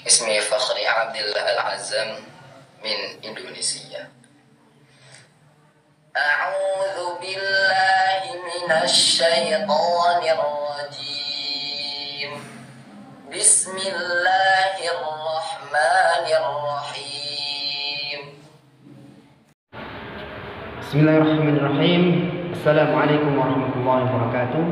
Ismi Fakhri Abdillah Al-Azam min Indonesia. A'udzu billahi minasy syaithanir rajim. Bismillahirrahmanirrahim. Bismillahirrahmanirrahim. Assalamualaikum warahmatullahi wabarakatuh.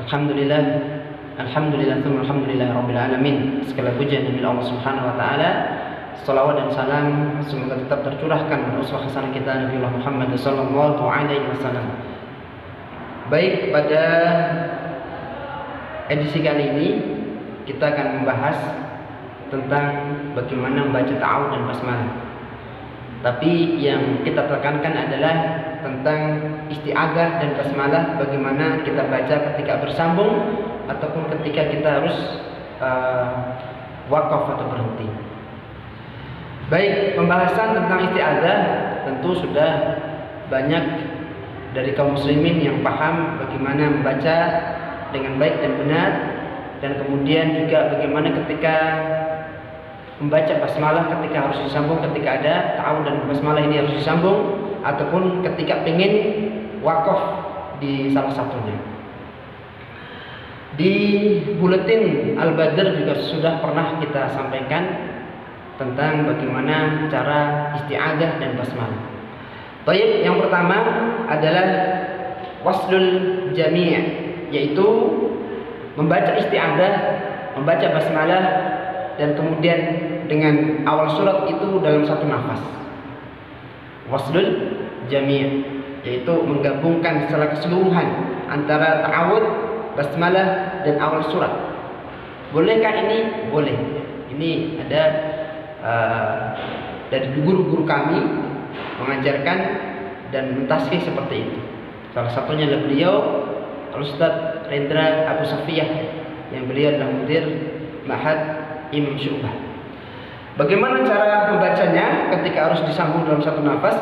Alhamdulillah rabbil alamin. Segala puja bagi Allah Subhanahu wa taala. Salawat dan salam semoga tetap tercurahkan pada uswah hasanah kita Nabi Muhammad sallallahu alaihi wasallam. Baik, pada edisi kali ini kita akan membahas tentang bagaimana membaca ta'awudz dan basmalah. Tapi yang kita tekankan adalah tentang isti'adzah dan basmalah, bagaimana kita baca ketika bersambung ataupun ketika kita harus wakaf atau berhenti. Baik, pembahasan tentang isti'adzah tentu sudah banyak dari kaum muslimin yang paham bagaimana membaca dengan baik dan benar, dan kemudian juga bagaimana ketika membaca basmalah ketika harus disambung, ketika ada ta'awudz dan basmalah ini harus disambung, ataupun ketika ingin wakaf di salah satunya. Di buletin Al-Badr juga sudah pernah kita sampaikan tentang bagaimana cara isti'adzah dan basmalah. Baik, yang pertama adalah waslul jami', yaitu membaca isti'adzah, membaca basmalah, dan kemudian dengan awal surat itu dalam satu nafas. Waslul jami', yaitu menggabungkan secara keseluruhan antara ta'awudz, basmalah, dan awal surat. Bolehkah ini? Boleh. Ini ada dari guru-guru kami mengajarkan dan mentasbih seperti itu. Salah satunya adalah beliau Al-Ustaz Rendra Abu Safiyah, yang beliau adalah mudir Ma'had Imam Syu'bah. Bagaimana cara membacanya ketika harus disambung dalam satu nafas?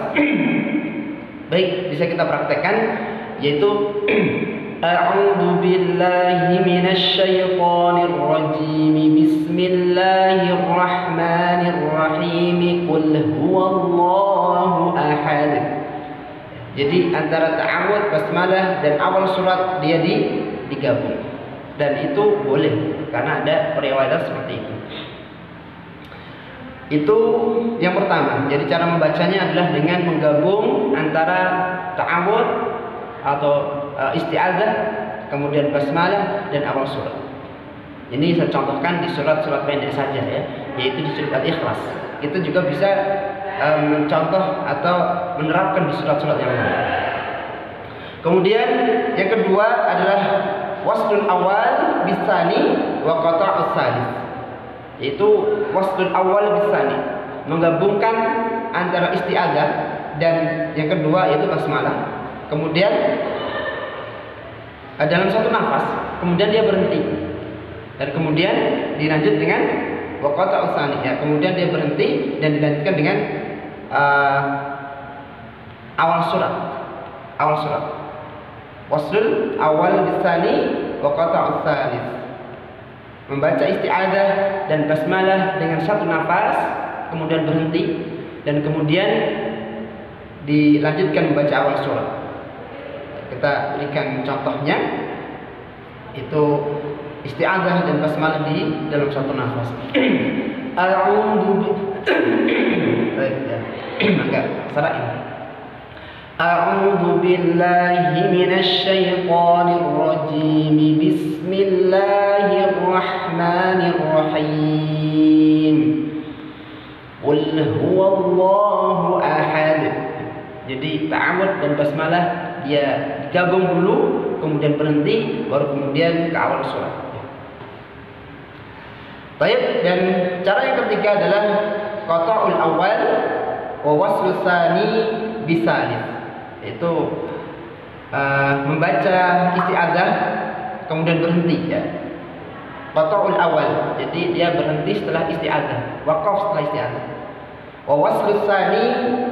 Baik, bisa kita praktekkan, yaitu A'udzu billahi minasy syaithanir rajim. Bismillahirrahmanirrahim. Qul huwallahu ahad. Jadi antara ta'awudz, basmalah, dan awal surat dia digabung. Dan itu boleh karena ada periwayatan seperti itu. Itu yang pertama. Jadi cara membacanya adalah dengan menggabung antara ta'awudz atau isti'adzah, kemudian basmalah, dan awal surat. Ini saya contohkan di surat-surat pendek saja ya, yaitu di surat Al-Ikhlas. Itu juga bisa mencontoh atau menerapkan di surat-surat yang lain. Kemudian yang kedua adalah waslul awal bisani wa qata'us salis, yaitu waslul awal bisani, menggabungkan antara isti'adzah dan yang kedua yaitu basmalah. Kemudian dalam satu nafas, kemudian dia berhenti, dan kemudian dilanjut dengan waqata usani, ya, kemudian dia berhenti dan dilanjutkan dengan awal surat. Waslul awal bisani waqata usalis, membaca isti'adzah dan basmalah dengan satu nafas, kemudian berhenti, dan kemudian dilanjutkan membaca awal surat. Kita berikan contohnya, itu isti'adzah dan basmalah di dalam satu nafas. A'udzu billahi minasy syaithanir rajim. Bismillahirrahmanirrahim. Qul huwallahu ahad. Jadi ta'awudz dan basmalah dia digabung dulu, kemudian berhenti, baru kemudian ke awal surat. Baik, dan cara yang ketiga adalah qata'ul awal wa waslus tsani bisalis, yaitu membaca isti'adzah kemudian berhenti, ya. Qata'ul awal, jadi dia berhenti setelah isti'adzah, waqaf setelah isti'adzah. Wa waslus tsani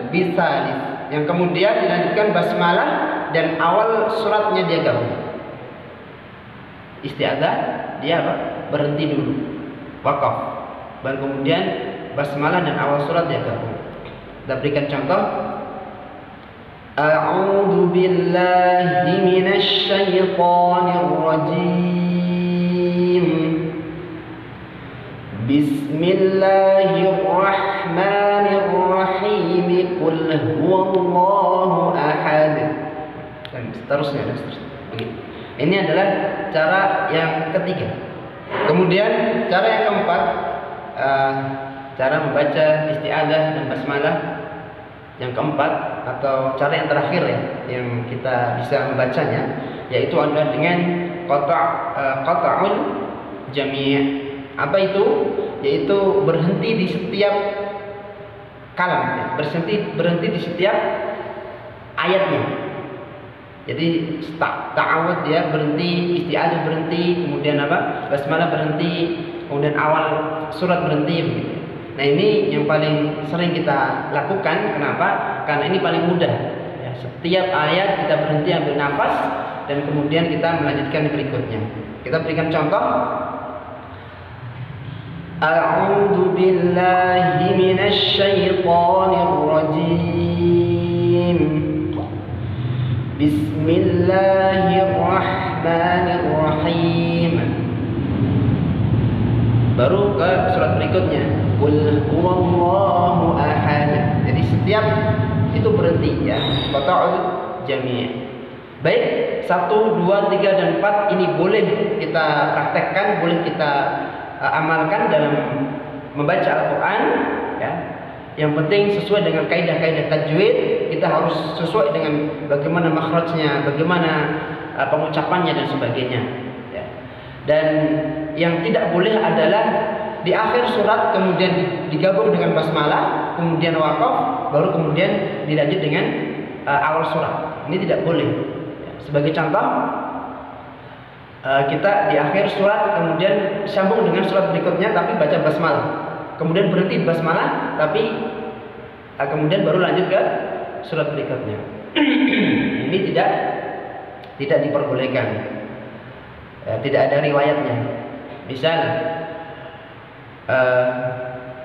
bisalis, yang kemudian dilanjutkan basmalah dan awal suratnya dia gabung. Isti'adzah dia berhenti dulu, wakaf. baru kemudian basmalah dan awal surat dia gabung. Kita berikan contoh. A'udzu billahi minasy syaithanir rajim. Bismillahirrahmanirrahim. Qul huwallahu ahad. Dan seterusnya. Ini adalah cara yang ketiga. Kemudian cara yang keempat, cara membaca isti'adzah dan basmalah yang keempat, atau cara yang terakhir ya, yang kita bisa membacanya, yaitu adalah dengan qata'ul jami'. Apa itu? Yaitu berhenti di setiap kalam ya. Berhenti di setiap ayatnya. Jadi ta'awud ya berhenti, isti'adzah berhenti, kemudian apa? Basmalah berhenti, kemudian awal surat berhenti begitu. Nah, ini yang paling sering kita lakukan. Kenapa? Karena ini paling mudah. Ya, setiap ayat kita berhenti ambil nafas dan kemudian kita melanjutkan berikutnya. Kita berikan contoh. A'udzu billahi minasy syaithanir rajim. Bismillahirrahmanirrahim. Baru ke surat berikutnya. Qul huwallahu ahad. Jadi setiap itu berhenti ya. Qata'ul jami'. Baik, 1, 2, 3 dan 4 ini boleh kita praktekkan, boleh kita amalkan dalam membaca Al-Qur'an ya. Yang penting sesuai dengan kaidah-kaidah tajwid. Kita harus sesuai dengan bagaimana makhrajnya, bagaimana pengucapannya dan sebagainya ya. Dan yang tidak boleh adalah di akhir surat kemudian digabung dengan basmalah, kemudian waqaf, baru kemudian dilanjut dengan awal surat. Ini tidak boleh ya. Sebagai contoh, kita di akhir surat kemudian sambung dengan surat berikutnya tapi baca basmalah, kemudian berhenti di basmalah tapi kemudian baru lanjut ke surat berikutnya. Ini tidak diperbolehkan ya, tidak ada riwayatnya. Misal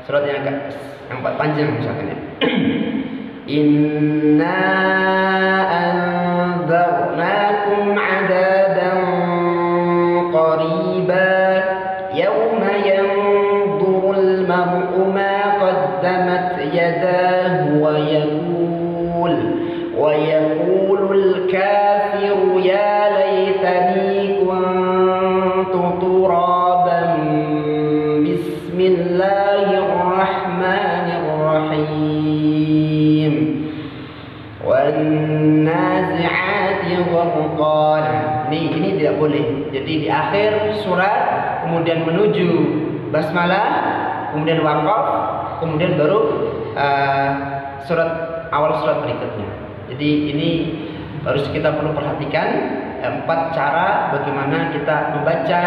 surat yang panjang misalkan ya. Inna anzarnakum 'adaban qariba yawma yanzurul mar'u ma qaddamat yadahu wa yaqulul kafiru ya laitani kuntu turaban. Bismillahirrahmanirrahim. Wan nazi'ati gharqa. Ini tidak boleh. Jadi di akhir surat kemudian menuju basmalah, kemudian waqaf, kemudian baru awal surat berikutnya. Jadi ini harus kita perlu perhatikan 4 cara bagaimana kita membaca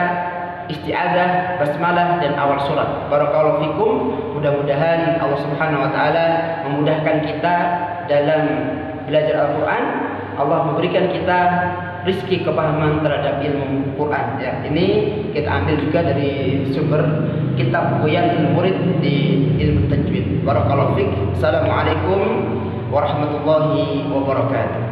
isti'adzah, basmalah dan awal surat. Barakallahu fikum. Mudah-mudahan Allah Subhanahu wa taala memudahkan kita dalam belajar Al-Qur'an. Allah memberikan kita rizki kepahaman terhadap ilmu Quran ya. Ini kita ambil juga dari sumber kitab Ghayatul Murid di ilmu tajwid. Barakallahu fik. Assalamualaikum warahmatullahi wabarakatuh.